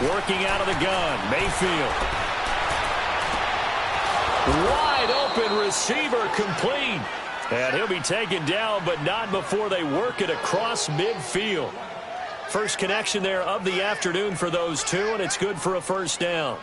Working out of the gun, Mayfield. Wide open receiver complete. And he'll be taken down, but not before they work it across midfield. First connection there of the afternoon for those two, and it's good for a first down.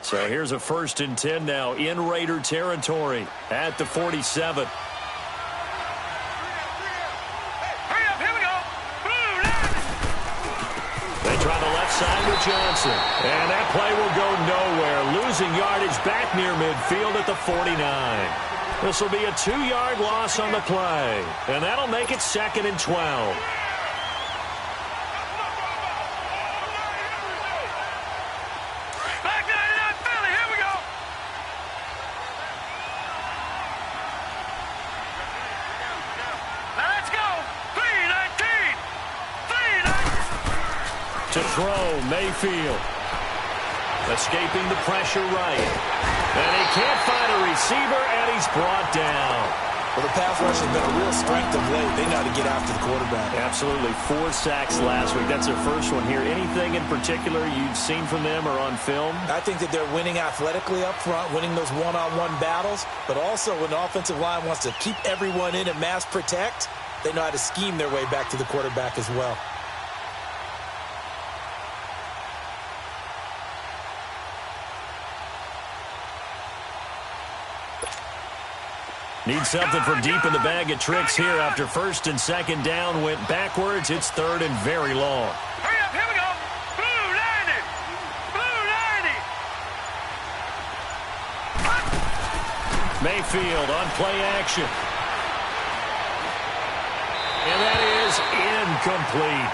So here's a 1st and 10 now in Raider territory at the 47. They try the left side with Johnson. And that play will go nowhere. Losing yardage back near midfield at the 49. This will be a 2-yard loss on the play. And that'll make it 2nd and 12. To throw, Mayfield. Escaping the pressure right. And he can't find a receiver, and he's brought down. Well, the pass rush has been a real strength of late. They know how to get after the quarterback. Absolutely. 4 sacks last week. That's their first one here. Anything in particular you've seen from them or on film? I think that they're winning athletically up front, winning those one-on-one battles, but also when the offensive line wants to keep everyone in and mass protect, they know how to scheme their way back to the quarterback as well. Need something from deep in the bag of tricks here after 1st and 2nd down. Went backwards. It's 3rd and very long. Hurry up, here we go. Blue 90. Blue 90. Mayfield on play action. And that is incomplete.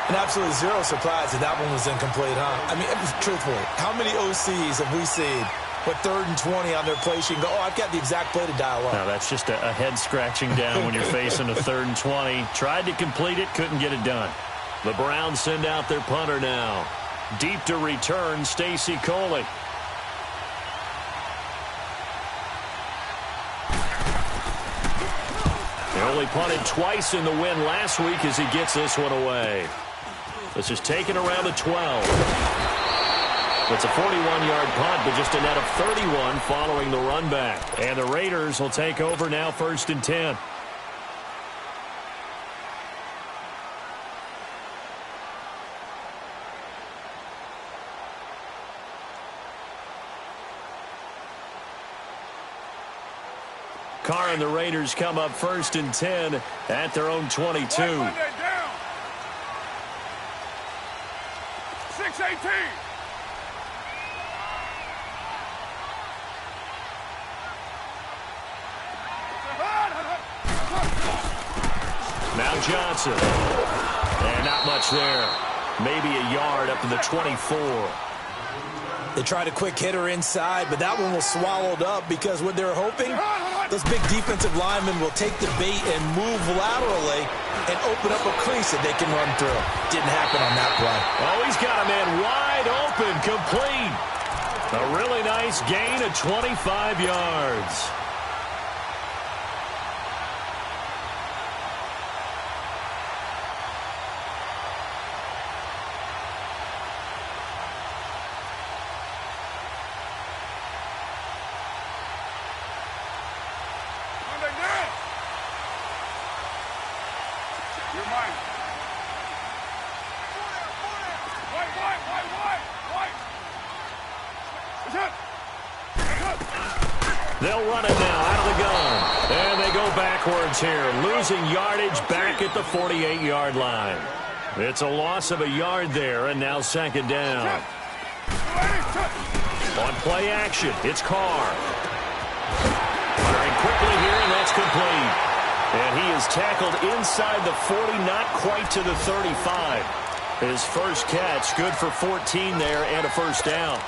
And absolutely zero surprise that one was incomplete, huh? I mean, truthfully, how many OCs have we seen with 3rd and 20 on their play sheet and go, oh, I've got the exact play to dial up? No, that's just a head scratching down when you're facing a 3rd and 20. Tried to complete it, couldn't get it done. The Browns send out their punter now. Deep to return, Stacy Coley. He only punted twice in the win last week as he gets this one away. This is taken around the 12. It's a 41-yard punt, but just a net of 31 following the run back. And the Raiders will take over now 1st and 10. Carr and the Raiders come up 1st and 10 at their own 22. 6-18. Now Johnson. And not much there. Maybe a yard up to the 24. They tried a quick hitter inside, but that one was swallowed up because what they're hoping, those big defensive linemen will take the bait and move laterally and open up a crease that they can run through. Didn't happen on that play. Oh, he's got a man wide open, complete. A really nice gain of 25 yards. They'll run it now out of the gun. And they go backwards here, losing yardage back at the 48-yard line. It's a loss of a yard there, and now 2nd down. On play action, it's Carr. Firing quickly here, and that's complete. And he is tackled inside the 40, not quite to the 35. His first catch, good for 14 there, and a 1st down.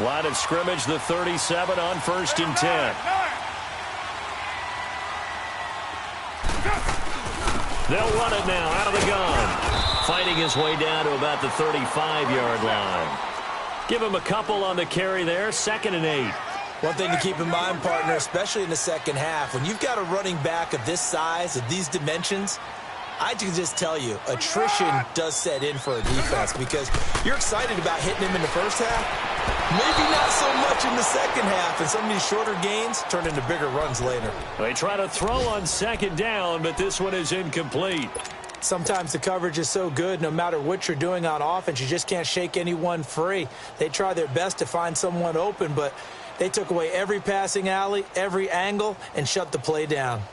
Line of scrimmage, the 37 on 1st and 10. They'll run it now out of the gun. Fighting his way down to about the 35-yard line. Give him a couple on the carry there, 2nd and 8. One thing to keep in mind, partner, especially in the second half, when you've got a running back of this size, of these dimensions, I can just tell you, attrition does set in for a defense because you're excited about hitting him in the first half. Maybe not so much in the second half, and some of these shorter gains turn into bigger runs later. They try to throw on 2nd down, but this one is incomplete. Sometimes the coverage is so good, no matter what you're doing on offense, you just can't shake anyone free. They try their best to find someone open, but they took away every passing alley, every angle, and shut the play down.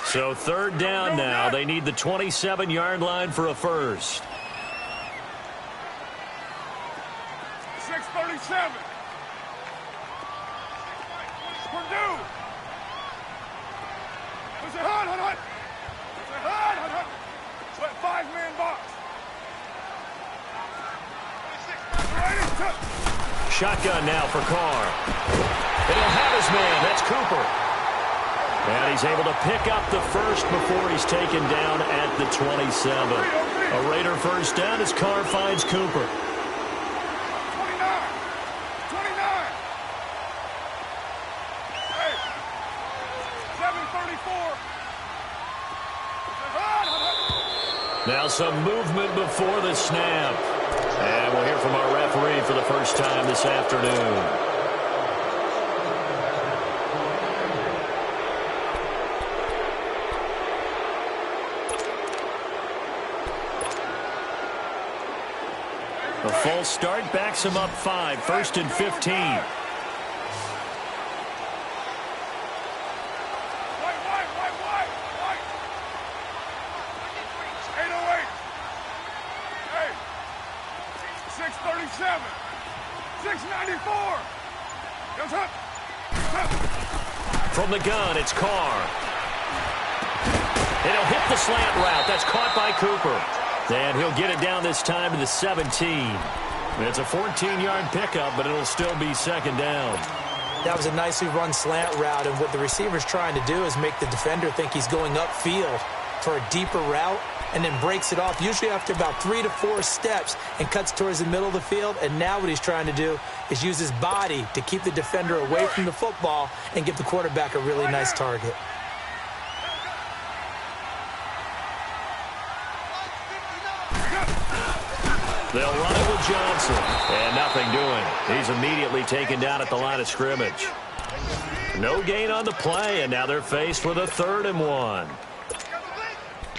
So 3rd down now. They need the 27-yard line for a first. 6:37. Purdue. There's a hut. There's a hut. Sweat 5-man box. Shotgun now for Carr. And he'll have his man. That's Cooper. And he's able to pick up the first before he's taken down at the 27. A Raider first down as Carr finds Cooper. 29. Hey, 7:34. Now some movement before the snap. And we'll hear from our referee for the first time this afternoon. A false start backs him up 5, 1st and 15. White. 8:08. Hey, 6:37. 6:94. Goes up. From the gun, it's Carr. And he'll hit the slant route. That's caught by Cooper. And he'll get it down this time to the 17. It's a 14-yard pickup, but it'll still be 2nd down. That was a nicely run slant route, and what the receiver's trying to do is make the defender think he's going upfield for a deeper route and then breaks it off, usually after about 3 to 4 steps, and cuts towards the middle of the field. And now what he's trying to do is use his body to keep the defender away from the football and give the quarterback a really nice target. They'll run it with Johnson. And nothing doing. He's immediately taken down at the line of scrimmage. No gain on the play, and now they're faced with a 3rd and 1.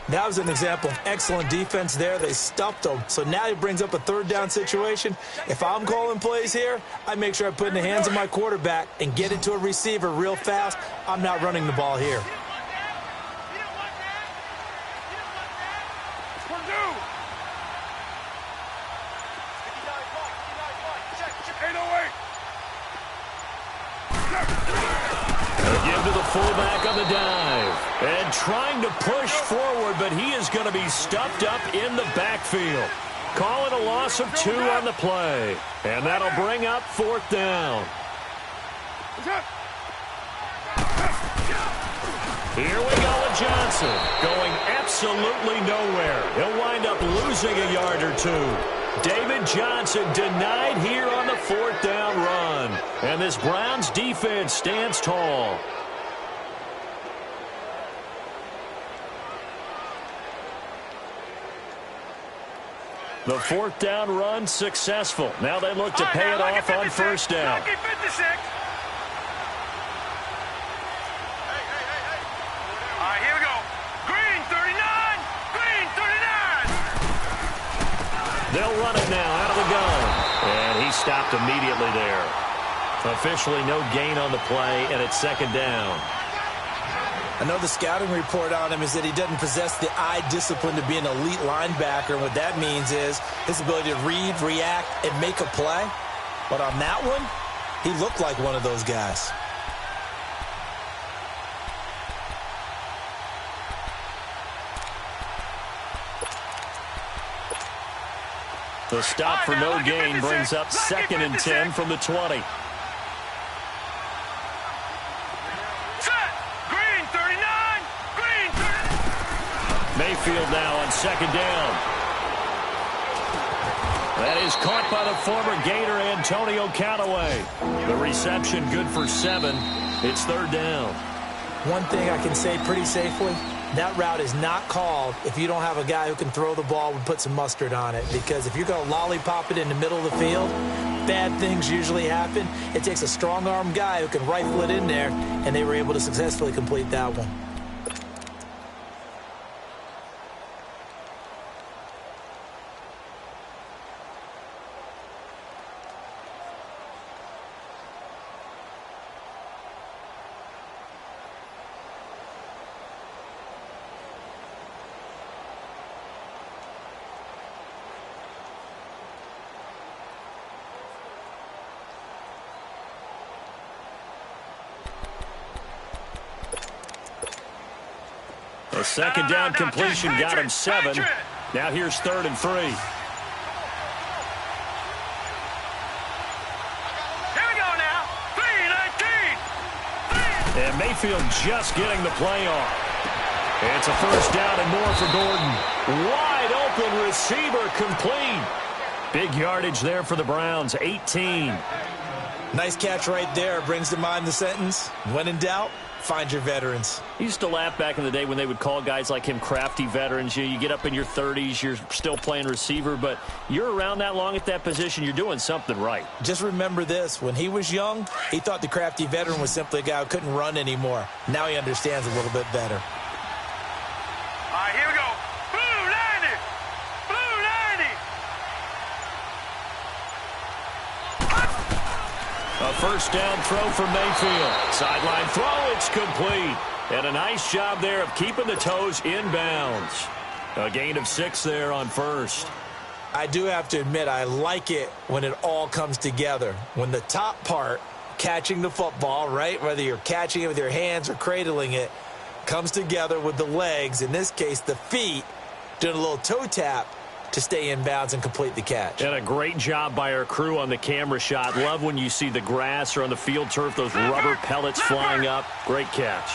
That was an example of excellent defense there. They stuffed him. So now he brings up a 3rd down situation. If I'm calling plays here, I make sure I put it in the hands of my quarterback and get it to a receiver real fast. I'm not running the ball here. Again to the fullback on the dive. And trying to push forward, but he is going to be stuffed up in the backfield. Call it a loss of 2 on the play. And that'll bring up 4th down. Here we go with Johnson. Going absolutely nowhere. He'll wind up losing a yard or 2. David Johnson denied here on the 4th down run. And this Browns defense stands tall. The 4th down run successful. Now they look to pay it off on 1st down. Here we go. Green 39. Green 39. They'll run it now out of the gun. And he stopped immediately there. Officially no gain on the play, and it's 2nd down. I know the scouting report on him is that he doesn't possess the eye discipline to be an elite linebacker. And what that means is his ability to read, react, and make a play. But on that one, he looked like one of those guys. The stop for no gain brings up 2nd and 10 from the 20. Set. Green 39. Green 39. Mayfield now on 2nd down. That is caught by the former Gator Antonio Callaway. The reception good for 7. It's 3rd down. One thing I can say pretty safely, that route is not called if you don't have a guy who can throw the ball and put some mustard on it. Because if you're going to lollipop it in the middle of the field, bad things usually happen. It takes a strong-arm guy who can rifle it in there, and they were able to successfully complete that one. A 2nd down completion got him 7. Now here's 3rd and 3. Here we go now. 3-19. And Mayfield just getting the play off. It's a 1st down and more for Gordon. Wide open receiver complete. Big yardage there for the Browns, 18. Nice catch right there. Brings to mind the sentence, when in doubt, find your veterans. I used to laugh back in the day when they would call guys like him crafty veterans. You get up in your 30s, you're still playing receiver, but you're around that long at that position, you're doing something right. Just remember this. When he was young, he thought the crafty veteran was simply a guy who couldn't run anymore. Now he understands a little bit better. All right, here we go. Blue 90. Blue 90. A 1st down throw for Mayfield. Sideline throw, it's complete. And a nice job there of keeping the toes inbounds. A gain of 6 there on 1st. I do have to admit, I like it when it all comes together. When the top part, catching the football, right, whether you're catching it with your hands or cradling it, comes together with the legs, in this case the feet, doing a little toe tap to stay in bounds and complete the catch. And a great job by our crew on the camera shot. Love when you see the grass or on the field turf, those rubber pellets flying up. Great catch.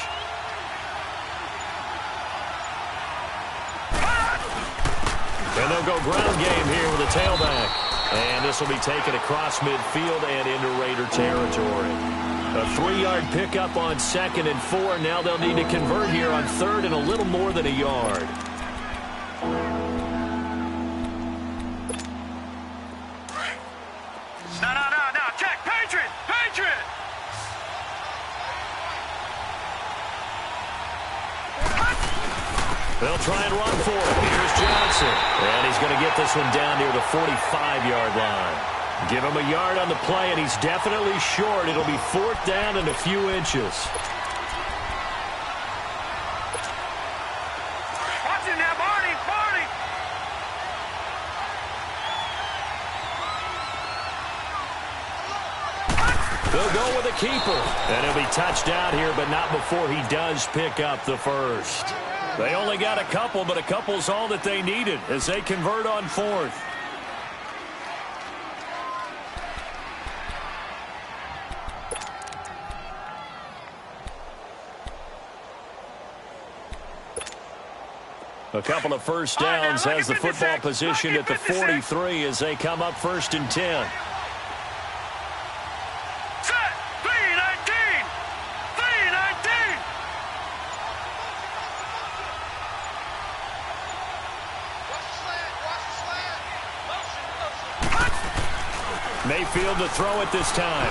And they'll go ground game here with a tailback. And this will be taken across midfield and into Raider territory. A 3-yard pickup on 2nd and 4. Now they'll need to convert here on 3rd and a little more than a yard. No. Check. Patriot. Patriot. They'll try and run for it. Here's Johnson. And he's going to get this one down near the 45-yard line. Give him a yard on the play, and he's definitely short. It'll be 4th down and a few inches. Watch it now, Barney. Barney. They'll go with a keeper. And he'll be touched out here, but not before he does pick up the 1st. They only got a couple, but a couple's all that they needed as they convert on 4th. A couple of 1st downs has the football position at the 43 as they come up 1st and 10. Set. 3-19. 3-19. Mayfield to throw it this time.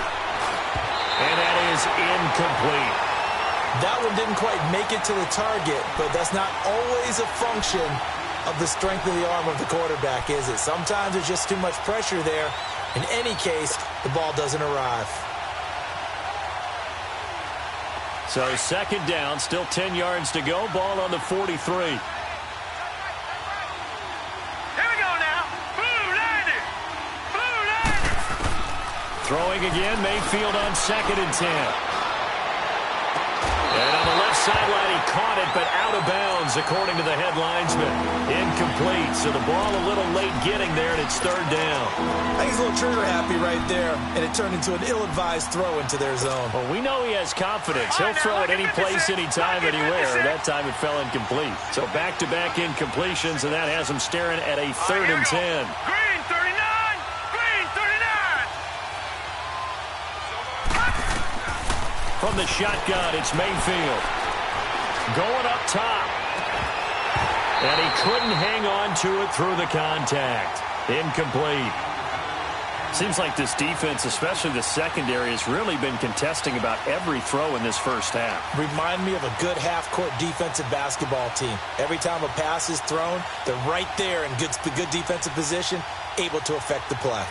And that is incomplete. That one didn't quite make it to the target, but that's not always a function of the strength of the arm of the quarterback, is it? Sometimes there's just too much pressure there. In any case, the ball doesn't arrive. So 2nd down, still 10 yards to go. Ball on the 43. Here we go now. Blue 90. Blue 90. Throwing again, Mayfield on 2nd and 10. And on the left sideline, he caught it, but out of bounds, according to the head linesman. Incomplete, so the ball a little late getting there, and it's third down. I think he's a little trigger happy right there, and it turned into an ill-advised throw into their zone. Well, we know he has confidence. He'll throw it any place, anytime, anywhere. That time it fell incomplete. So back-to-back incompletions, and that has him staring at a 3rd and 10. Green 39! Green 39! From the shotgun, it's Mayfield. Going up top. And he couldn't hang on to it through the contact. Incomplete. Seems like this defense, especially the secondary, has really been contesting about every throw in this first half. Remind me of a good half-court defensive basketball team. Every time a pass is thrown, they're right there in good defensive position, able to affect the play.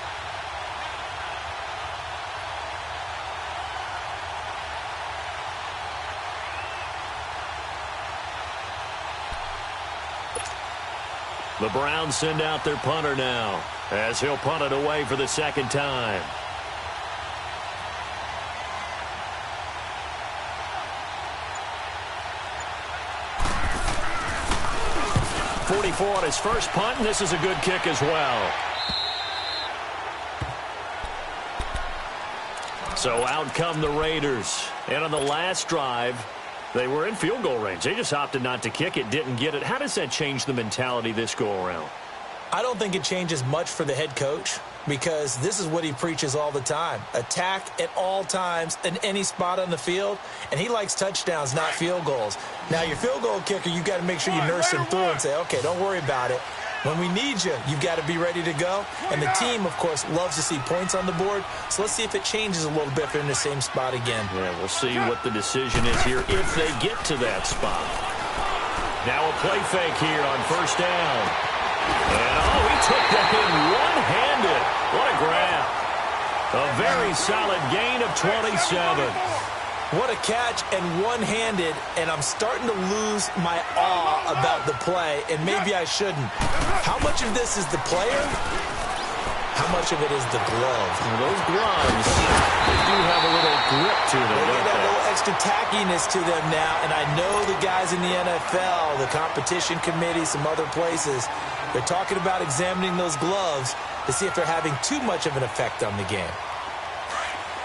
The Browns send out their punter now, as he'll punt it away for the second time. .44 on his first punt, and this is a good kick as well. So out come the Raiders. And on the last drive, they were in field goal range. They just opted not to kick it, didn't get it. How does that change the mentality this go-around? I don't think it changes much for the head coach because this is what he preaches all the time. Attack at all times in any spot on the field, and he likes touchdowns, not field goals. Now, your field goal kicker, you've got to make sure you nurse him through and say, okay, don't worry about it. When we need you, you've got to be ready to go. And the team, of course, loves to see points on the board. So let's see if it changes a little bit if they're in the same spot again. Yeah, we'll see what the decision is here if they get to that spot. Now a play fake here on first down. And, he took that in one-handed. What a grab. A very solid gain of 27. What a catch and one-handed, and I'm starting to lose my awe about the play, and maybe I shouldn't. How much of this is the player? How much of it is the glove? Well, those gloves, they do have a little grip to them. They have a little extra tackiness to them now, and I know the guys in the NFL, the competition committee, some other places, they're talking about examining those gloves to see if they're having too much of an effect on the game.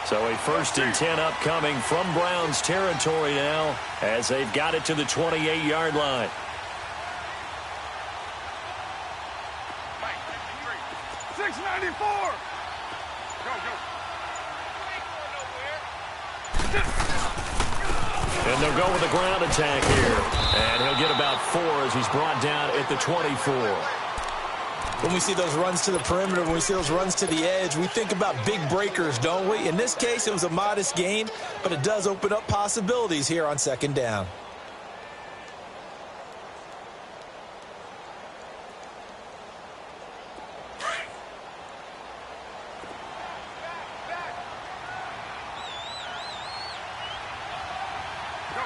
So a 1st and 10 upcoming from Browns territory now as they've got it to the 28-yard line. .694! Go. And they'll go with a ground attack here. And he'll get about 4 as he's brought down at the 24. When we see those runs to the perimeter, when we see those runs to the edge, we think about big breakers, don't we? In this case, it was a modest gain, but it does open up possibilities here on second down. Go.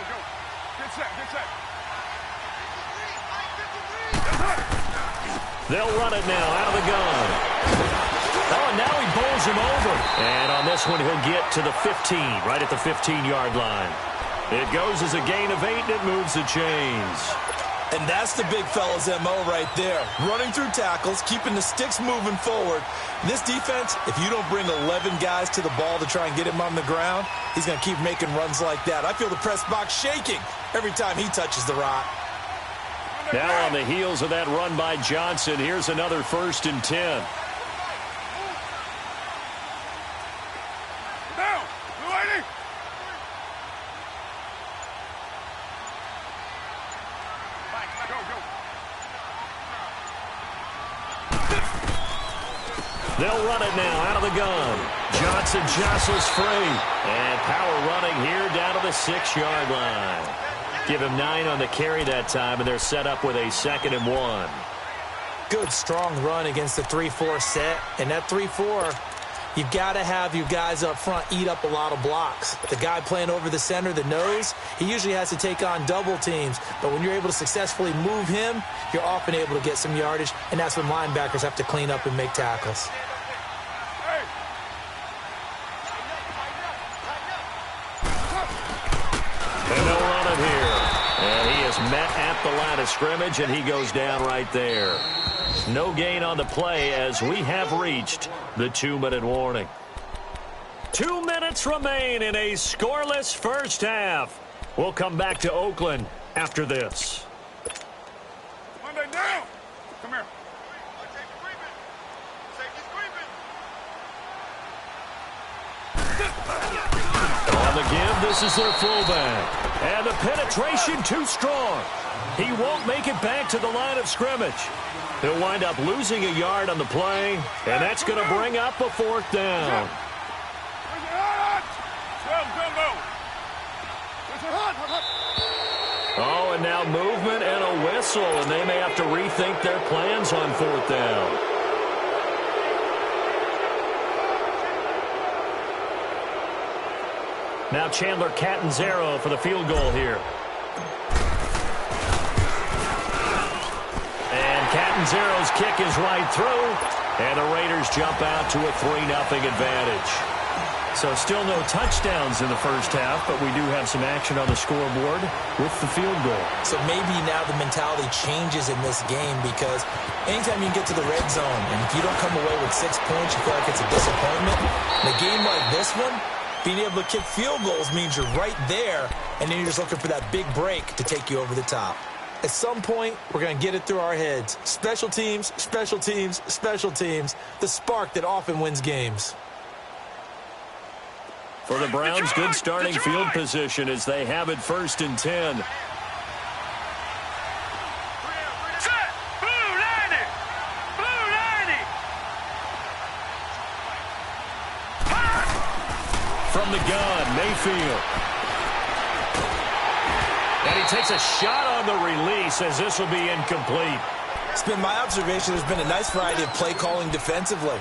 Get set. They'll run it now out of the gun. Oh, and now he bowls him over. And on this one, he'll get to the 15, right at the 15-yard line. It goes as a gain of 8, and it moves the chains. And that's the big fella's MO right there. Running through tackles, keeping the sticks moving forward. This defense, if you don't bring 11 guys to the ball to try and get him on the ground, he's going to keep making runs like that. I feel the press box shaking every time he touches the rock. Now on the heels of that run by Johnson, here's another 1st and 10. Down. Blue 80. Go. They'll run it now out of the gun. Johnson jostles free. And power running here down to the 6-yard line. Give him 9 on the carry that time, and they're set up with a 2nd and 1. Good, strong run against the 3-4 set. And that 3-4, you've got to have your guys up front eat up a lot of blocks. The guy playing over the center, the nose, he usually has to take on double teams. But when you're able to successfully move him, you're often able to get some yardage, and that's when linebackers have to clean up and make tackles. And they'll run it here. Met at the line of scrimmage, and he goes down right there. No gain on the play as we have reached the 2-minute warning. 2 minutes remain in a scoreless first half. We'll come back to Oakland after this. Monday down. Come here. On the give, this is their fullback. And the penetration too strong. He won't make it back to the line of scrimmage. He'll wind up losing a yard on the play, and that's going to bring up a 4th down. Oh, and now movement and a whistle, and they may have to rethink their plans on 4th down. Now Chandler Catanzaro for the field goal here. And Catanzaro's kick is right through, and the Raiders jump out to a 3-0 advantage. So still no touchdowns in the first half, but we do have some action on the scoreboard with the field goal. So maybe now the mentality changes in this game, because anytime you can get to the red zone, and if you don't come away with 6 points, you feel like it's a disappointment. In a game like this one, being able to kick field goals means you're right there, and then you're just looking for that big break to take you over the top. At some point, we're going to get it through our heads. Special teams, special teams, special teams. The spark that often wins games. For the Browns, good starting field position as they have it 1st and 10. Set. Blue 90. Blue 90. From the gun, Mayfield. And he takes a shot on the release as this will be incomplete. It's been my observation there's been a nice variety of play calling defensively.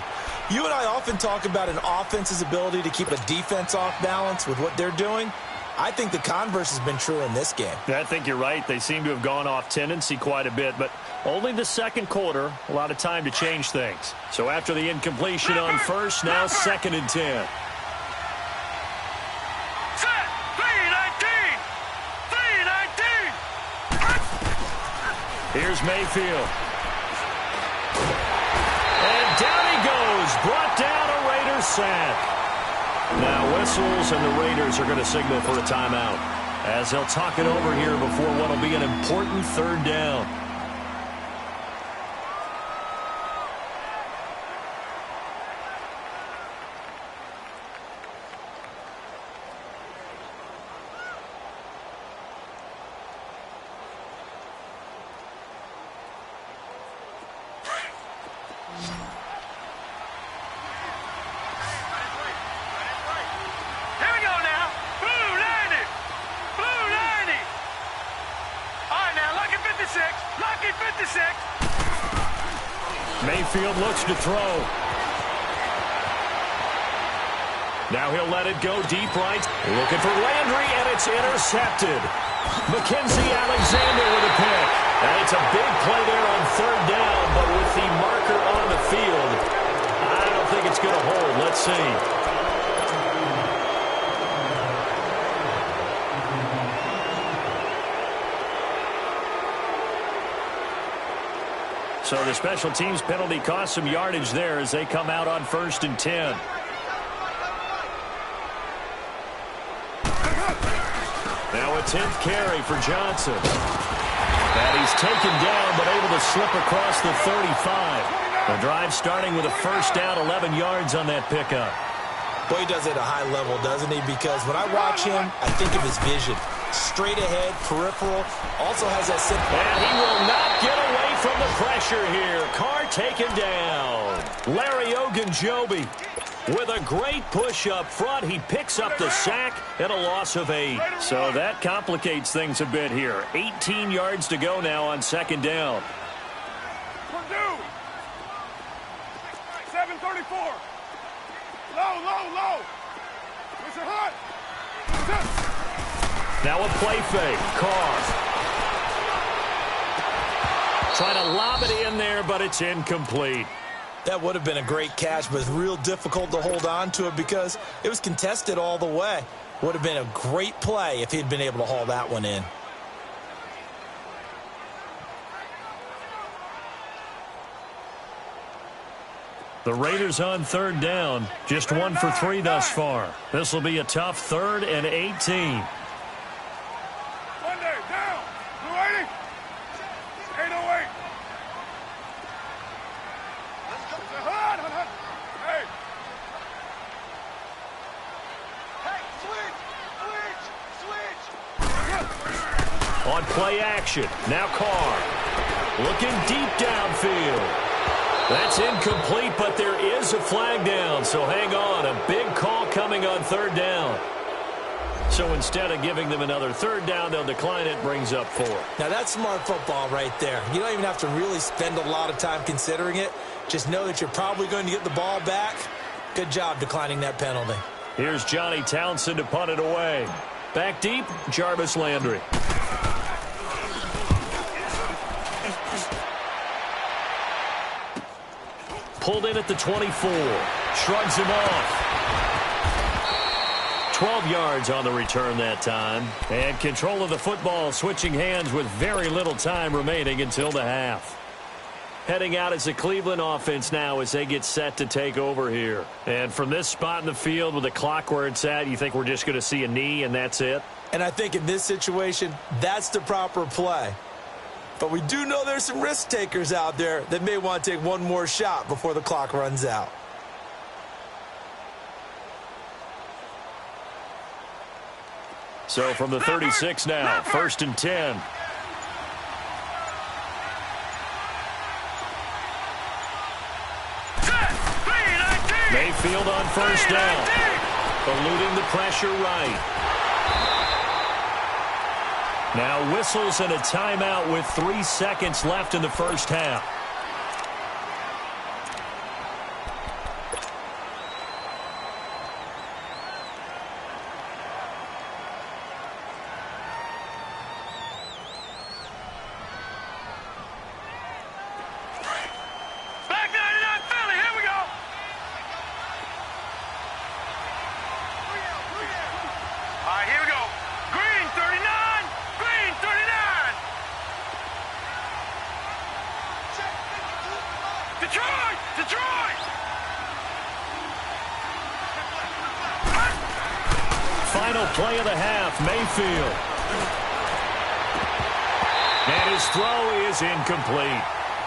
You and I often talk about an offense's ability to keep a defense off balance with what they're doing. I think the converse has been true in this game. I think you're right. They seem to have gone off tendency quite a bit, but only the second quarter, a lot of time to change things. So after the incompletion on 1st, now 2nd and 10. Set. 319. 319. Here's Mayfield. And down he goes, brought down a Raiders sack. Now whistles, and the Raiders are going to signal for a timeout as they'll talk it over here before what will be an important 3rd down. Mayfield looks to throw. Now he'll let it go deep right. Looking for Landry, and it's intercepted. Mackenzie Alexander with a pick. And it's a big play there on 3rd down, but with the marker on the field, I don't think it's going to hold. Let's see. So the special teams penalty cost some yardage there as they come out on 1st and 10. Now a 10th carry for Johnson. And he's taken down but able to slip across the 35. The drive starting with a 1st down, 11 yards on that pickup. Boy, he does it at a high level, doesn't he? Because when I watch him, I think of his vision. Straight ahead, peripheral, also has that sit. And he will not get away from the pressure here. Carr taken down. Larry Ogunjobi with a great push up front. He picks up the sack and a loss of 8. So that complicates things a bit here. 18 yards to go now on 2nd down. 734. Low. Mr. Hunt. Now a play fake. Carr. Trying to lob it in there, but it's incomplete. That would have been a great catch, but it's real difficult to hold on to it because it was contested all the way. Would have been a great play if he'd been able to haul that one in. The Raiders on third down. Just 1 for 3 thus far. This will be a tough 3rd and 18. Monday, down. 280. 808. Let's go. Hey. Hey, switch. On play action. Now Carr. Looking deep downfield. That's incomplete, but there is a flag down, so hang on. A big call coming on 3rd down. So instead of giving them another 3rd down, they'll decline it, brings up 4. Now, that's smart football right there. You don't even have to really spend a lot of time considering it. Just know that you're probably going to get the ball back. Good job declining that penalty. Here's Johnny Townsend to punt it away. Back deep, Jarvis Landry. Pulled in at the 24. Shrugs him off. 12 yards on the return that time. And control of the football switching hands with very little time remaining until the half. Heading out as the Cleveland offense now as they get set to take over here. And from this spot in the field with the clock where it's at, you think we're just going to see a knee and that's it? And I think in this situation, that's the proper play. But we do know there's some risk takers out there that may want to take one more shot before the clock runs out. So from the 36 now, 1st and 10. Mayfield on 1st down. Eluding the pressure right. Now whistles and a timeout with 3 seconds left in the 1st half. Back 99 Philly, here we go. All right, here we go. Green 39. Green 39. Detroit! Detroit! Final play of the half, Mayfield. And his throw is incomplete.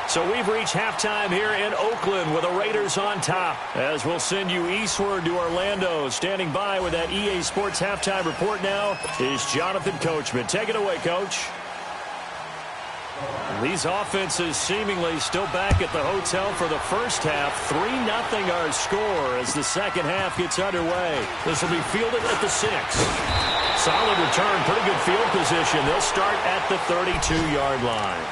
So we've reached halftime here in Oakland with the Raiders on top. As we'll send you eastward to Orlando. Standing by with that EA Sports halftime report now is Jonathan Coachman. Take it away, Coach. These offenses seemingly still back at the hotel for the first half. 3-0 our score as the second half gets underway. This will be fielded at the 6. Solid return, pretty good field position. They'll start at the 32-yard line.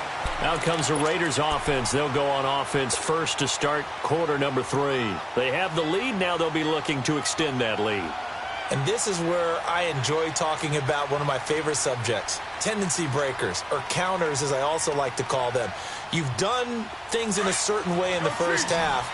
Out comes the Raiders offense. They'll go on offense first to start quarter number 3. They have the lead. Now they'll be looking to extend that lead. And this is where I enjoy talking about one of my favorite subjects, tendency breakers, or counters as I also like to call them. You've done things in a certain way in the first half,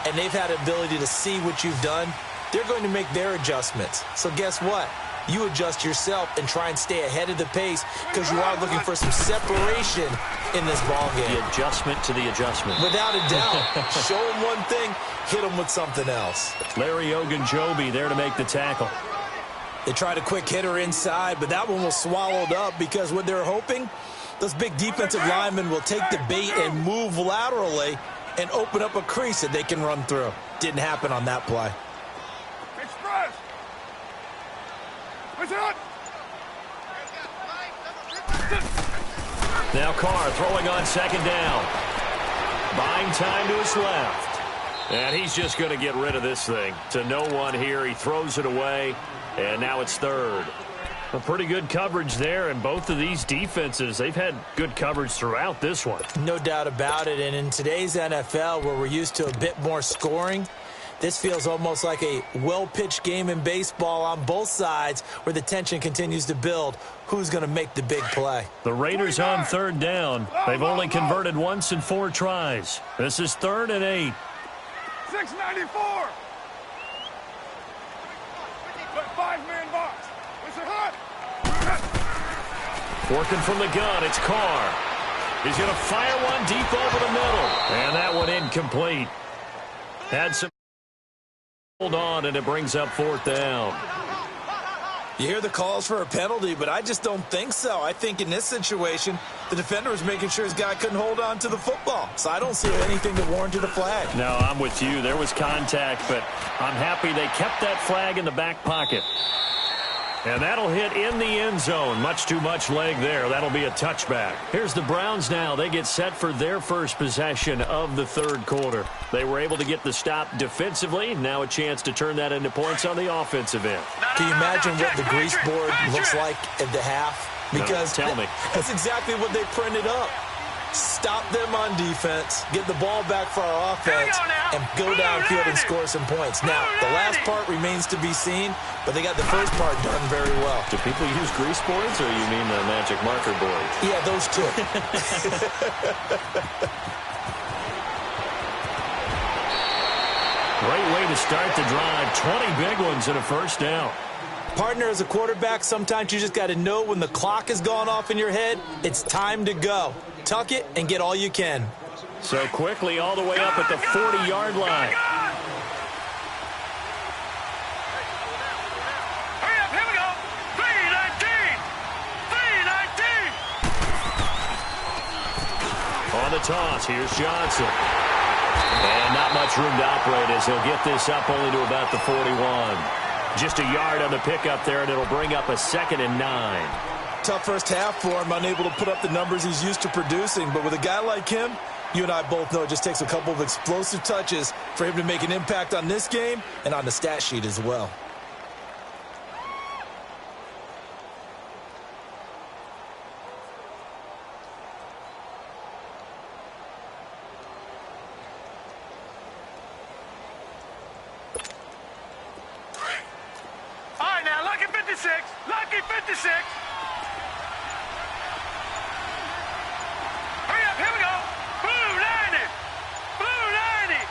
and they've had the ability to see what you've done. They're going to make their adjustments. So guess what? You adjust yourself and try and stay ahead of the pace because you are looking for some separation in this ball game. The adjustment to the adjustment. Without a doubt. Show them one thing, hit them with something else. Larry Ogunjobi there to make the tackle. They tried a quick hitter inside, but that one was swallowed up because what they're hoping, those big defensive linemen will take the bait and move laterally and open up a crease that they can run through. Didn't happen on that play. Express. What's it? Now Carr throwing on 2nd down. Buying time to his left. And he's just going to get rid of this thing. To no one here. He throws it away. And now it's 3rd. A pretty good coverage there. And both of these defenses, they've had good coverage throughout this one. No doubt about it. And in today's NFL, where we're used to a bit more scoring, this feels almost like a well-pitched game in baseball on both sides where the tension continues to build. Who's going to make the big play? The Raiders on 3rd down. They've only converted once in 4 tries. This is 3rd and 8. 694. 5-man box. What's it hot? Working from the gun, it's Carr. He's going to fire one deep over the middle. And that one incomplete. Had some hold on, and it brings up 4th down. You hear the calls for a penalty, but I just don't think so. I think in this situation, the defender was making sure his guy couldn't hold on to the football. So I don't see anything that warranted a flag. No, I'm with you. There was contact, but I'm happy they kept that flag in the back pocket. And that'll hit in the end zone. Much too much leg there. That'll be a touchback. Here's the Browns now. They get set for their first possession of the 3rd quarter. They were able to get the stop defensively. Now a chance to turn that into points on the offensive end. Can you imagine what the grease board looks like at the half? Because no, tell me. That's exactly what they printed up. Stop them on defense, get the ball back for our offense, and go downfield and score some points. Now, the last part remains to be seen, but they got the first part done very well. Do people use grease boards, or you mean the magic marker board? Yeah, those two. Great way to start the drive. 20 big ones and a first down. Partner, as a quarterback, sometimes you just got to know when the clock has gone off in your head, it's time to go. Tuck it and get all you can. So quickly all the way up at the 40-yard line. Hurry up, here we go. 3:19. 3:19. On the toss, here's Johnson. And not much room to operate as he'll get this up only to about the 41. Just a yard on the pickup there, and it'll bring up a 2nd and 9. Tough first half for him, unable to put up the numbers he's used to producing. But with a guy like him, you and I both know it just takes a couple of explosive touches for him to make an impact on this game and on the stat sheet as well. All right, now, lucky 56. Lucky 56. Hurry up, here we go. Blue 90. Blue 90.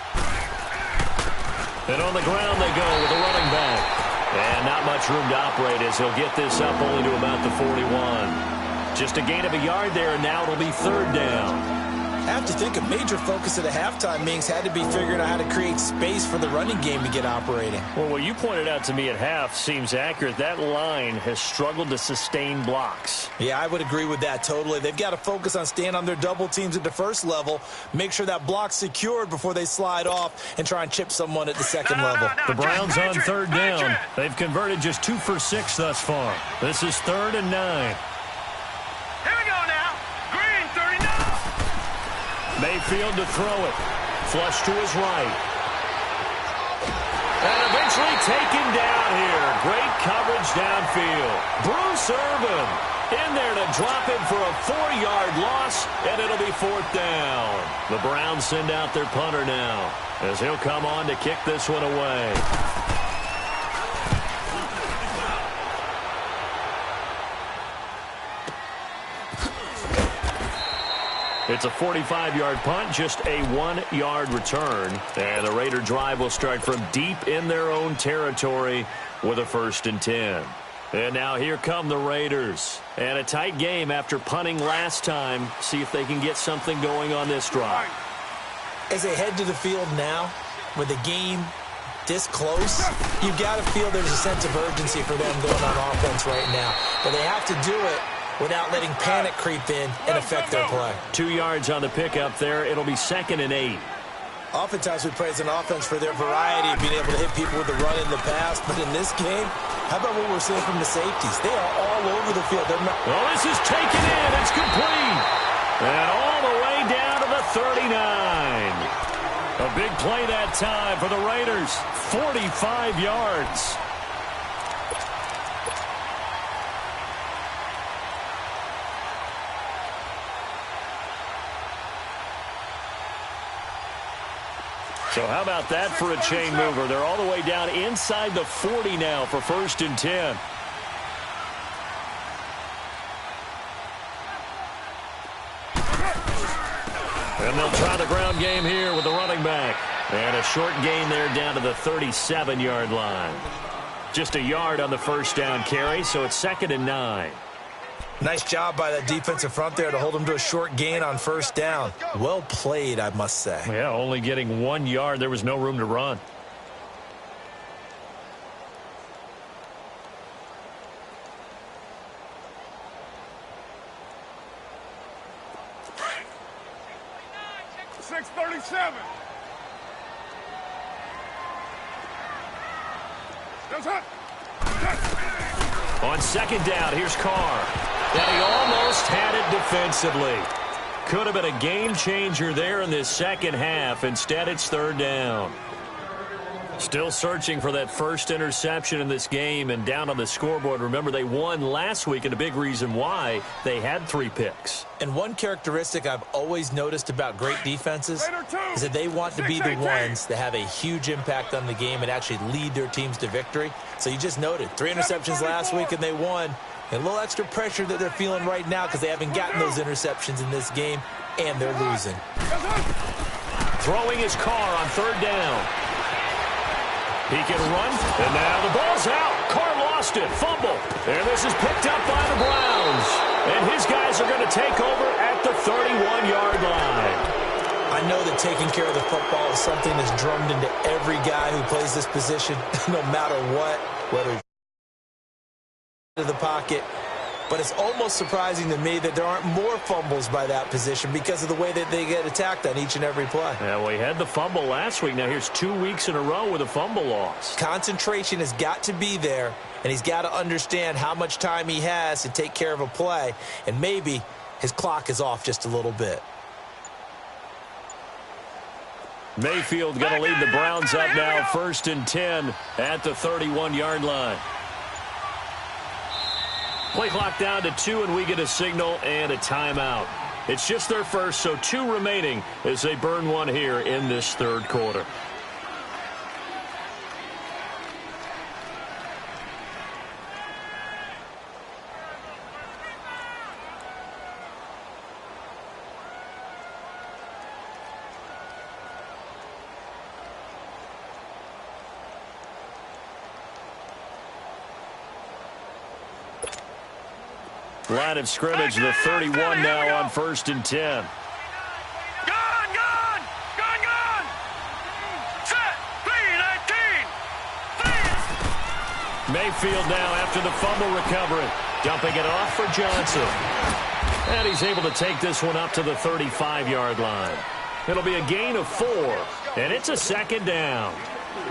And on the ground they go with the running back. And not much room to operate as he'll get this up only to about the 41. Just a gain of a yard there, and now it'll be 3rd down. I have to think a major focus at the halftime means had to be figuring out how to create space for the running game to get operating. Well, what you pointed out to me at half seems accurate. That line has struggled to sustain blocks. Yeah, I would agree with that totally. They've got to focus on staying on their double teams at the first level, make sure that block's secured before they slide off and try and chip someone at the second level. The Browns on 3rd down. They've converted just 2 for 6 thus far. This is 3rd and 9. Here we go now. Green 39. Mayfield to throw it. Flush to his right. And eventually taken down here. Great coverage downfield. Bruce Irvin in there to drop him for a 4-yard loss, and it'll be 4th down. The Browns send out their punter now as he'll come on to kick this one away. It's a 45-yard punt, just a 1-yard return. And the Raider drive will start from deep in their own territory with a 1st and 10. And now here come the Raiders. And a tight game after punting last time. See if they can get something going on this drive. As they head to the field now, with the game this close, you've got to feel there's a sense of urgency for them going on offense right now. But they have to do it without letting panic creep in and affect their play. 2 yards on the pickup there. It'll be 2nd and 8. Oftentimes we praise an offense for their variety of being able to hit people with the run in the past. But in this game, how about what we're seeing from the safeties? They are all over the field. Well, this is taken in. It's complete. And all the way down to the 39. A big play that time for the Raiders. 45 yards. So how about that for a chain mover? They're all the way down inside the 40 now for 1st and 10. And they'll try the ground game here with the running back. And a short gain there down to the 37-yard line. Just a yard on the 1st down carry, so it's 2nd and 9. Nice job by that defensive front there to hold him to a short gain on first down. Well played, I must say. Yeah, only getting 1 yard. There was no room to run. On second down, here's Carr. And he almost had it defensively. Could have been a game changer there in this second half. Instead, it's third down. Still searching for that first interception in this game and down on the scoreboard. Remember, they won last week, and a big reason why they had 3 picks. And one characteristic I've always noticed about great defenses is that they want to be the ones that have a huge impact on the game and actually lead their teams to victory. So you just noted 3 interceptions last week, and they won. And a little extra pressure that they're feeling right now because they haven't gotten those interceptions in this game, and they're losing. Throwing his Carr on third down. He can run, and now the ball's out. Carr lost it, fumble, and this is picked up by the Browns. And his guys are going to take over at the 31-yard line. I know that taking care of the football is something that's drummed into every guy who plays this position, no matter what, whether to the pocket. But it's almost surprising to me that there aren't more fumbles by that position because of the way that they get attacked on each and every play. Yeah, well, he had the fumble last week. Now here's 2 weeks in a row with a fumble loss. Concentration has got to be there, and he's got to understand how much time he has to take care of a play, and maybe his clock is off just a little bit. Mayfield going to lead the Browns up now, 1st and 10 at the 31-yard line. Play clock down to 2, and we get a signal and a timeout. It's just their first, so 2 remaining as they burn 1 here in this third quarter. Line of scrimmage, the 31 now on 1st and 10. Gone! Set! 3-19! Mayfield now after the fumble recovery. Dumping it off for Johnson. And he's able to take this one up to the 35-yard line. It'll be a gain of 4, and it's a second down.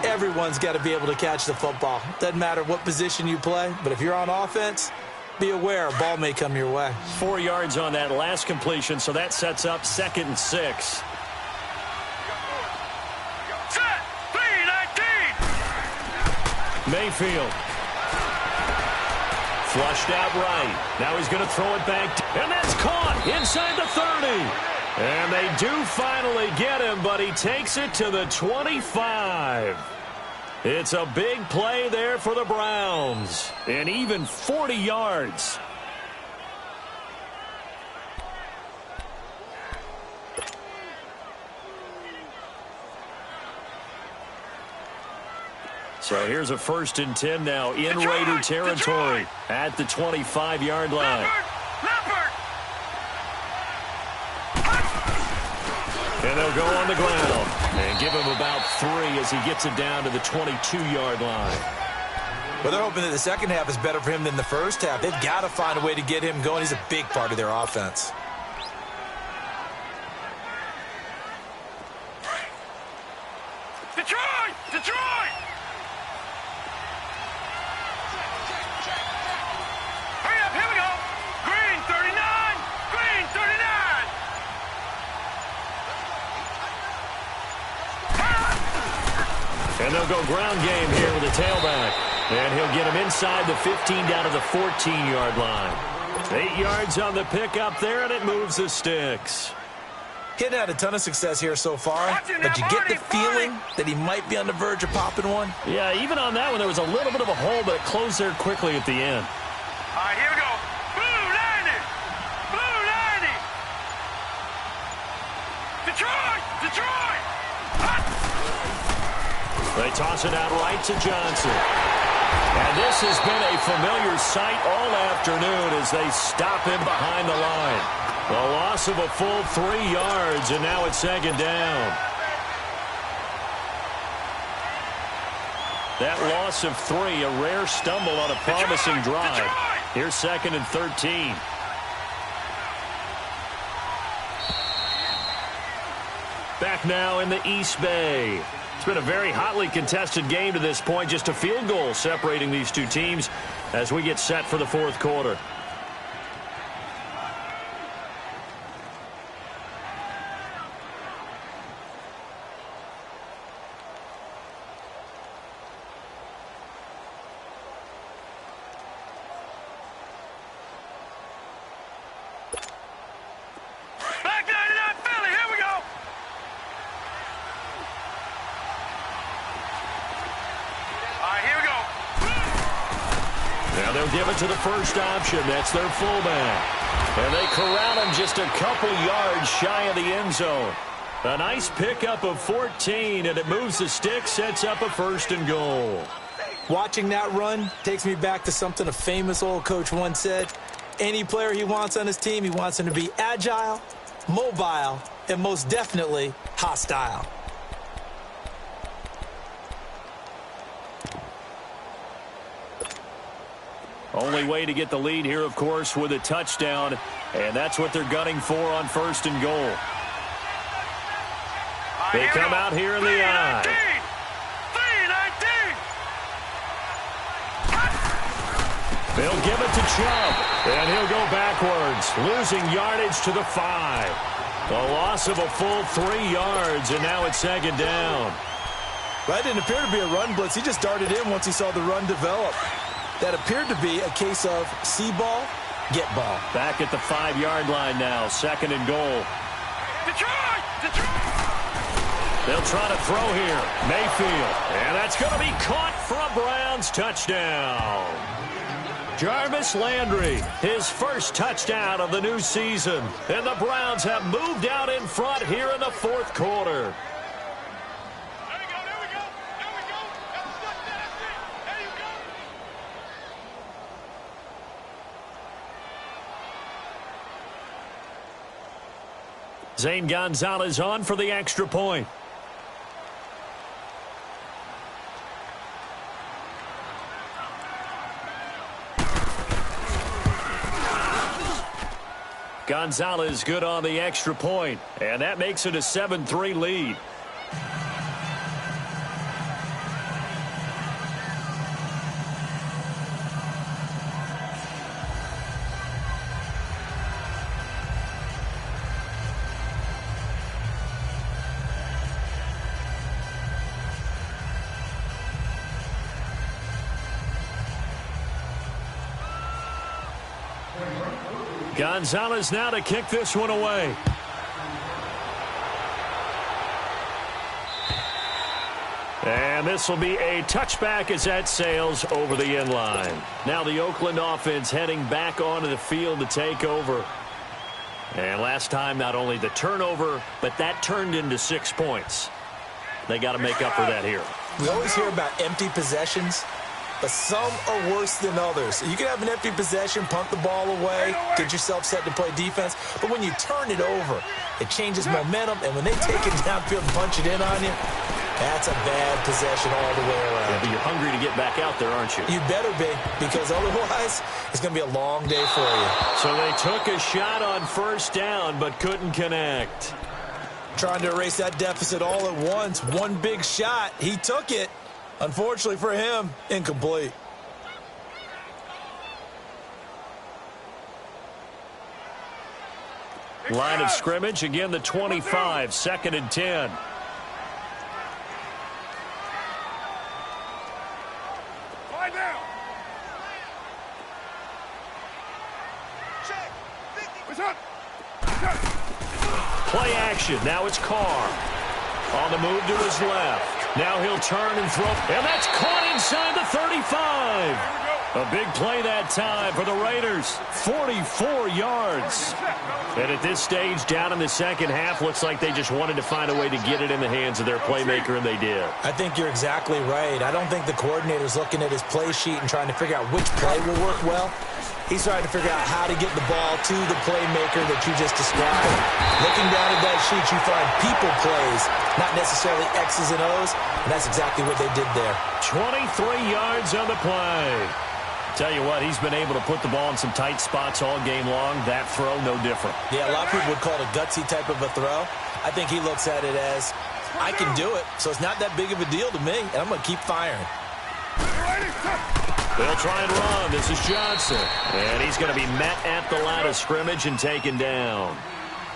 Everyone's got to be able to catch the football. Doesn't matter what position you play, but if you're on offense, be aware a ball may come your way. 4 yards on that last completion, so that sets up 2nd and 6. Set! 3-19! Mayfield. Flushed out right. Now he's going to throw it back. And that's caught inside the 30. And they do finally get him, but he takes it to the 25. It's a big play there for the Browns. And even 40 yards. So here's a 1st and 10 now in Raider territory at the 25-yard line. Leopard! And they'll go on the ground and give him about 3 as he gets it down to the 22-yard line. Well, they're hoping that the second half is better for him than the first half. They've got to find a way to get him going. He's a big part of their offense. Detroit! Detroit! Hurry up, here we go! Green 39! Green 39! And they'll go ground game here with a tailback. And he'll get him inside the 15 down to the 14-yard line. 8 yards on the pickup there, and it moves the sticks. He hadn't had a ton of success here so far, but you get the feeling that he might be on the verge of popping one. Yeah, even on that one, there was a little bit of a hole, but it closed there quickly at the end. All right, here we go. Blue 90! Blue 90! Detroit! Detroit! Hot! They toss it out right to Johnson. And this has been a familiar sight all afternoon as they stop him behind the line. The loss of a full 3 yards, and now it's second down. That loss of 3, a rare stumble on a promising drive. Here's second and 13. Back now in the East Bay. It's been a very hotly contested game to this point. Just a field goal separating these two teams as we get set for the fourth quarter. Now they'll give it to the first option. That's their fullback. And they corral him just a couple yards shy of the end zone. A nice pickup of 14, and it moves the stick, sets up a first and goal. Watching that run takes me back to something a famous old coach once said. Any player he wants on his team, he wants him to be agile, mobile, and most definitely hostile. Only way to get the lead here, of course, with a touchdown, and that's what they're gunning for on first and goal. They come out here in the I. They'll give it to Chubb, and he'll go backwards, losing yardage to the 5. A loss of a full 3 yards, and now it's second down. That didn't appear to be a run blitz. He just darted in once he saw the run develop. That appeared to be a case of see ball, get ball. Back at the 5-yard line now, second and goal. Detroit! They'll try to throw here. Mayfield. And that's going to be caught for a Browns touchdown. Jarvis Landry, his first touchdown of the new season. And the Browns have moved out in front here in the fourth quarter. Zane Gonzalez on for the extra point. Gonzalez good on the extra point, and that makes it a 7-3 lead. Gonzalez now to kick this one away. And this will be a touchback as that sails over the end line. Now the Oakland offense heading back onto the field to take over. And last time, not only the turnover, but that turned into 6 points. They got to make up for that here. We always hear about empty possessions, but some are worse than others. You can have an empty possession, punt the ball away, get yourself set to play defense. But when you turn it over, it changes momentum. And when they take it downfield and punch it in on you, that's a bad possession all the way around. Yeah, but you're hungry to get back out there, aren't you? You better be, because otherwise it's going to be a long day for you. So they took a shot on first down, but couldn't connect. Trying to erase that deficit all at once. One big shot. He took it. Unfortunately for him, incomplete. Line of scrimmage, again the 25, second and 10. Play action. Now it's Carr. On the move to his left. Now he'll turn and throw. And that's caught inside the 35. A big play that time for the Raiders. 44 yards. And at this stage, down in the second half, looks like they just wanted to find a way to get it in the hands of their playmaker, and they did. I think you're exactly right. I don't think the coordinator's looking at his play sheet and trying to figure out which play will work well. He's trying to figure out how to get the ball to the playmaker that you just described. Looking down at that sheet, you find people plays, not necessarily X's and O's, and that's exactly what they did there. 23 yards on the play. Tell you what, he's been able to put the ball in some tight spots all game long. That throw, no different. Yeah, a lot of people would call it a gutsy type of a throw. I think he looks at it as, I can do it, so it's not that big of a deal to me, and I'm going to keep firing. They'll try and run. This is Johnson. And he's going to be met at the line of scrimmage and taken down.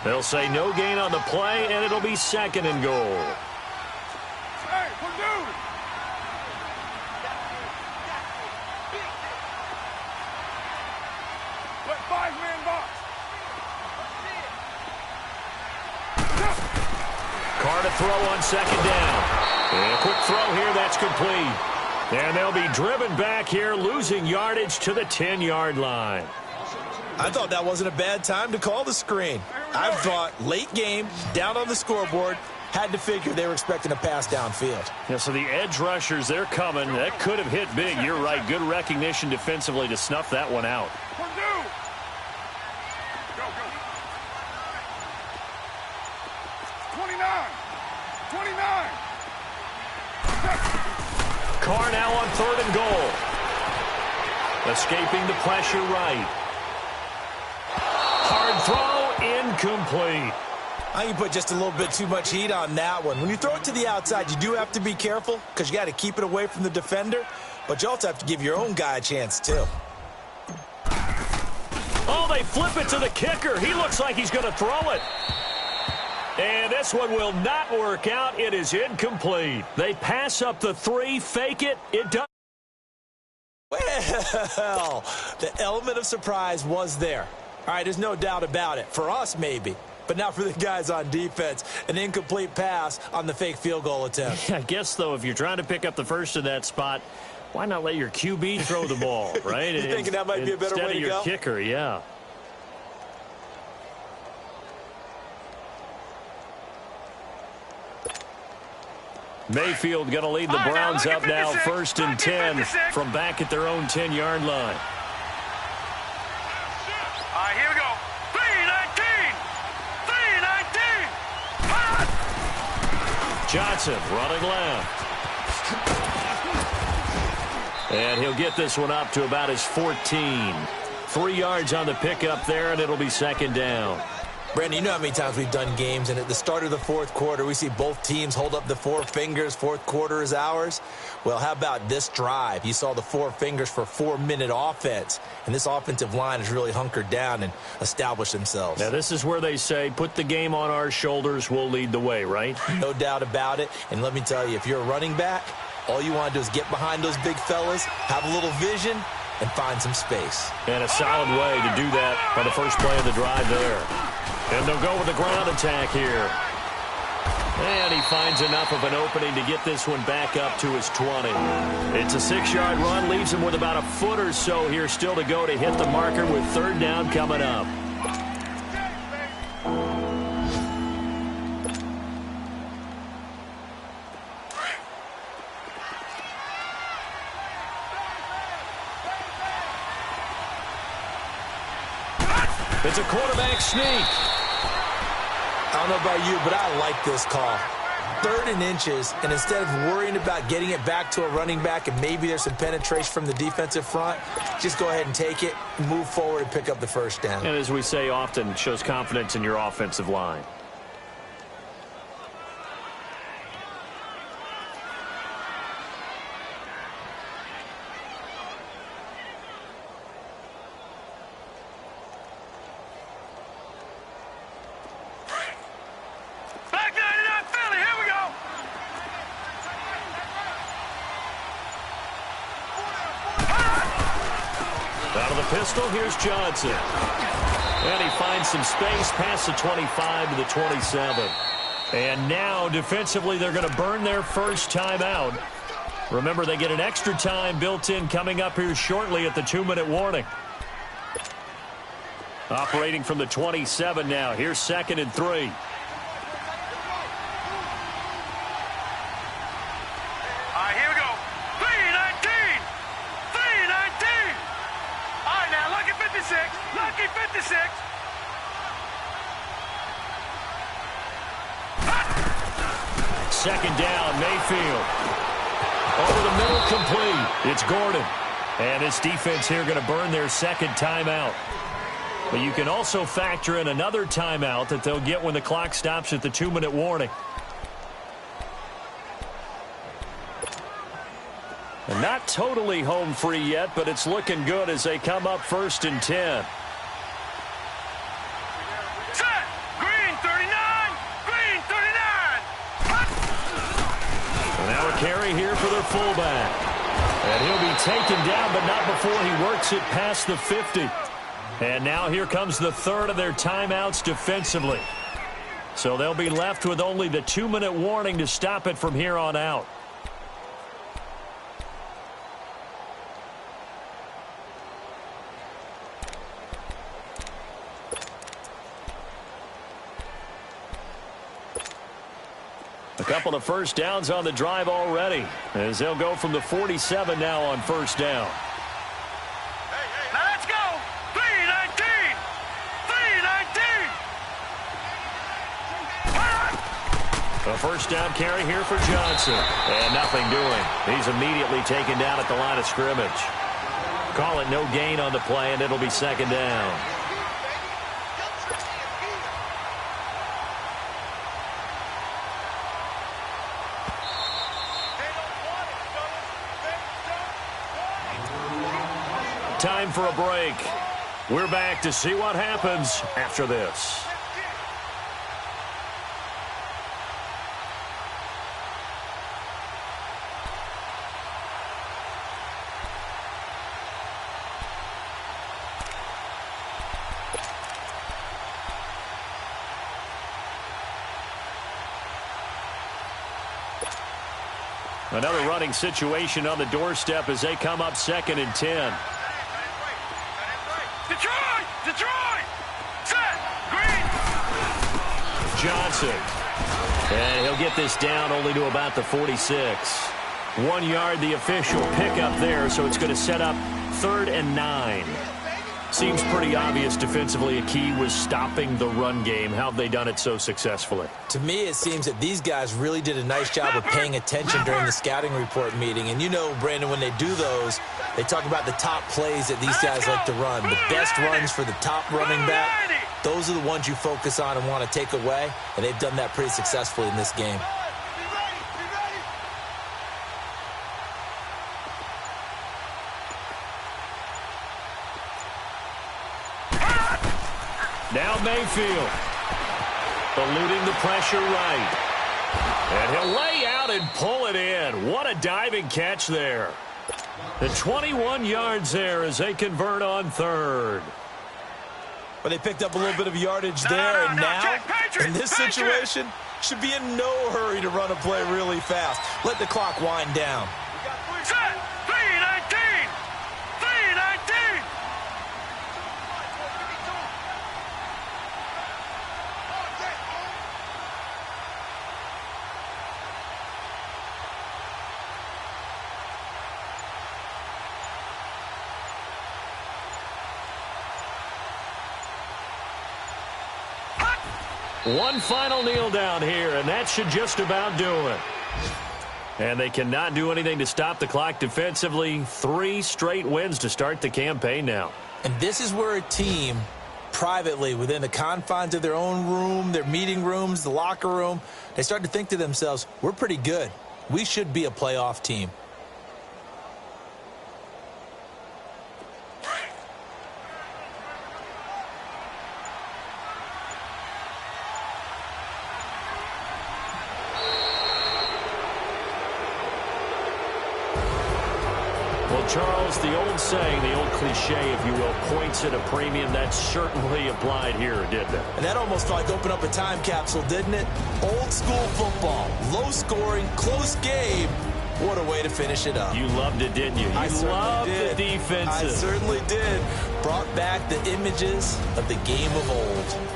They'll say no gain on the play, and it'll be second and goal. Hey, Purdue! Let 5-man box. Carr to throw on second down. And a quick throw here. That's complete. And they'll be driven back here, losing yardage to the 10-yard line. I thought that wasn't a bad time to call the screen. I thought late game, down on the scoreboard, had to figure they were expecting a pass downfield. Yeah, so the edge rushers, they're coming. That could have hit big. You're right. Good recognition defensively to snuff that one out. Purdue! Go, go. 29! 29! Carr now on third and goal. Escaping the pressure right. Hard throw, incomplete. I think you put just a little bit too much heat on that one. When you throw it to the outside, you do have to be careful because you got to keep it away from the defender, but you also have to give your own guy a chance too. Oh, they flip it to the kicker. He looks like he's going to throw it. And this one will not work out. It is incomplete. They pass up the 3, fake it. It does. Well, the element of surprise was there. All right, there's no doubt about it. For us, maybe. But not for the guys on defense. An incomplete pass on the fake field goal attempt. I guess, though, if you're trying to pick up the first in that spot, why not let your QB throw the ball, right? You're thinking that might be a better way to go? Instead of your kicker, yeah. Mayfield going to lead the Browns up now, 1st and 10 from back at their own 10-yard line. All right, here we go. 3-19! 3-19! Johnson running left. And he'll get this one up to about his 14. 3 yards on the pickup there, and it'll be second down. Brandon, you know how many times we've done games, and at the start of the fourth quarter, we see both teams hold up the 4 fingers, fourth quarter is ours. Well, how about this drive? You saw the 4 fingers for 4-minute offense, and this offensive line has really hunkered down and established themselves. Now, this is where they say, put the game on our shoulders, we'll lead the way, right? No doubt about it, and let me tell you, if you're a running back, all you want to do is get behind those big fellas, have a little vision, and find some space. And a solid way to do that on the first play of the drive there. And they'll go with the ground attack here. And he finds enough of an opening to get this one back up to his 20. It's a 6-yard run, leaves him with about a foot or so here still to go to hit the marker with third down coming up. It's a quarterback sneak. I don't know about you, but I like this call. 3rd and inches, and instead of worrying about getting it back to a running back and maybe there's some penetration from the defensive front, just go ahead and take it, move forward, and pick up the first down. And as we say often, it shows confidence in your offensive line. Out of the pistol, here's Johnson. And he finds some space past the 25 to the 27. And now, defensively, they're going to burn their first timeout. Remember, they get an extra time built in coming up here shortly at the 2-minute warning. Operating from the 27 now. Here's 2nd and 3. All right, here we go. 3-19. 3-19. All right, now, lucky 56. Lucky 56. Second down, Mayfield. Over the middle, complete. It's Gordon. And this defense here going to burn their second timeout. But you can also factor in another timeout that they'll get when the clock stops at the 2-minute warning. And not totally home free yet, but it's looking good as they come up 1st and 10. Set. Green 39. Green 39. And now a carry here for their fullback. And he'll be taken down, but not before he works it past the 50. And now here comes the 3rd of their timeouts defensively. So they'll be left with only the 2-minute warning to stop it from here on out. A couple of first downs on the drive already, as they'll go from the 47 now on 1st down. Now let's go. 3-19. 3-19. A first down carry here for Johnson. And nothing doing. He's immediately taken down at the line of scrimmage. Call it no gain on the play, and it'll be 2nd down. Time for a break. We're back to see what happens after this. Another running situation on the doorstep as they come up 2nd and 10. Detroit! Detroit! Set! Green! Johnson. And he'll get this down only to about the 46. 1 yard, the official pickup there, so it's going to set up 3rd and 9. Seems pretty obvious defensively a key was stopping the run game. How have they done it so successfully? To me, it seems that these guys really did a nice job of paying attention during the scouting report meeting. And you know, Brandon, when they do those, they talk about the top plays that these guys like to run. The best runs for the top running back, those are the ones you focus on and want to take away. And they've done that pretty successfully in this game. Now Mayfield, eluding the pressure right. And he'll lay out and pull it in. What a diving catch there. The 21 yards there as they convert on 3rd. But they picked up a little bit of yardage there, and now, in this situation, should be in no hurry to run a play really fast. Let the clock wind down. Set! 3-19! 3-19! One final kneel down here, and that should just about do it. And they cannot do anything to stop the clock defensively. 3 straight wins to start the campaign now. And this is where a team, privately, within the confines of their own room, their meeting rooms, the locker room, they start to think to themselves, we're pretty good. We should be a playoff team. Charles, the old saying, the old cliche, if you will, points at a premium, that certainly applied here, didn't it? And that almost like opened up a time capsule, didn't it? Old school football, low scoring, close game, What a way to finish it up. You loved it, didn't you? You loved the defense. I certainly did. Brought back the images of the game of old.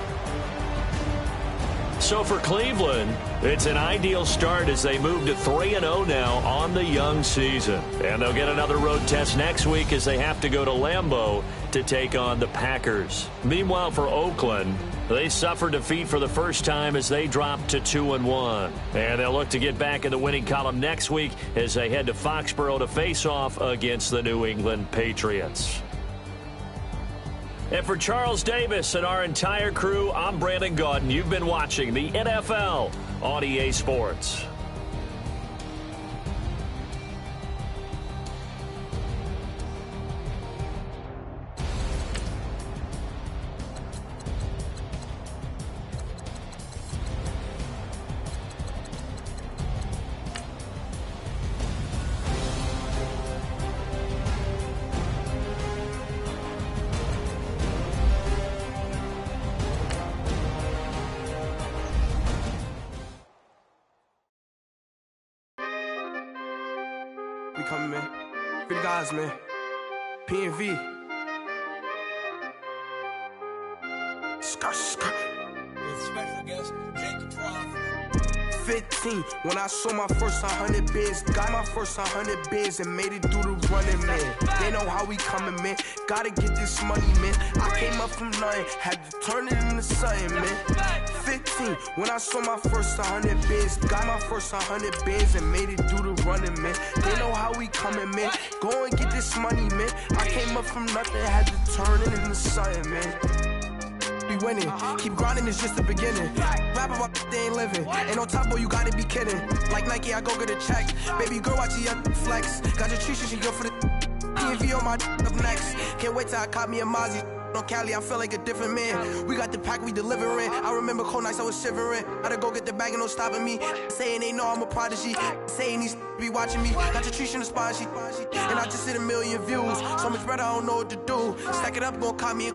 So for Cleveland, it's an ideal start as they move to 3-0 now on the young season. And they'll get another road test next week as they have to go to Lambeau to take on the Packers. Meanwhile, for Oakland, they suffered defeat for the first time as they dropped to 2-1. And they'll look to get back in the winning column next week as they head to Foxborough to face off against the New England Patriots. And for Charles Davis and our entire crew, I'm Brandon Gaudin. You've been watching the NFL on EA Sports. We coming, man. Free the guys, man. P&V. Skirt. With special guest, Jacob Fromm. 15, when I saw my first 100 bids, got my first 100 bids and made it through the running, man. They know how we coming, man. Gotta get this money, man. I came up from nothing, had to turn it into something, man. 15, when I saw my first 100 bids, got my first 100 bids and made it through the running, man. They know how we coming, man. Go and get this money, man. I came up from nothing, had to turn it into something, man. Be winning, keep grinding, it's just the beginning. Rap about they ain't living. Ain't on top, boy, you gotta be kidding. Like Nike, I go get a check. Baby girl, watch your flex. Got your trees, she go for the P&V on my up next. Can't wait till I caught me a Mozzie. On Cali, I feel like a different man. We got the pack, we delivering. I remember cold nights, I was shivering. Gotta go get the bag and no stopping me. Saying they know I'm a prodigy. Saying these be watching me. Got your trees in the spot, and I just hit 1 million views. So much better, I don't know what to do. Stack it up, gon' call me.